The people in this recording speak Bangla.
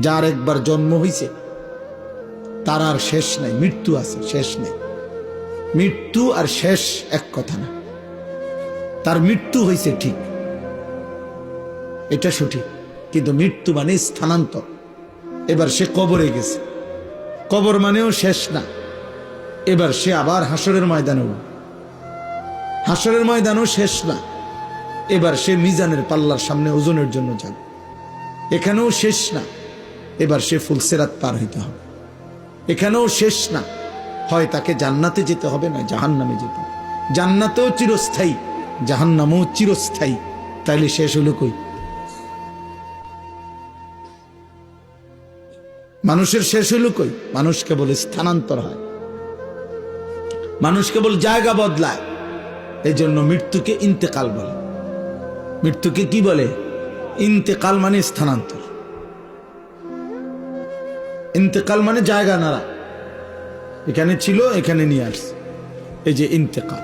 যার একবার জন্ম হইছে তার আর শেষ নাই, মৃত্যু আছে, শেষ নাই। মৃত্যু আর শেষ এক কথা না। তার মৃত্যু হইছে ঠিক, এটা সঠিক, কিন্তু মৃত্যু মানে স্থানান্তর। এবার সে কবরে গেছে, কবর মানেও শেষ না। এবার সে আবার হাসরের ময়দানে, হাসরের ময়দানও শেষ না। এবার সে মিজানের পাল্লার সামনে ওজনের জন্য যাবে, এখানেও শেষ না। এবার সে ফুলসেরাত পার হইতে হবে, এখানেও শেষ না। হয় তাকে জান্নাতে যেতে হবে, না জাহান্নামে যেতে হবে। জান্নাতেও চিরস্থায়ী, জাহান্নামেও চিরস্থায়ী। তাইলে শেষ হলো কই? মানুষের শেষ হলো কই? মানুষ কেবল স্থানান্তর হয়, মানুষ কেবল জায়গা বদলায়। এই জন্য মৃত্যুকে ইন্তেকাল বলে। মৃত্যুকে কি বলে? ইন্তেকাল মানে স্থানান্তর। ইন্তেকাল মানে জায়গা নাড়া, এখানে ছিল এখানে নিয়ে আসছে, এই যে ইন্তেকাল।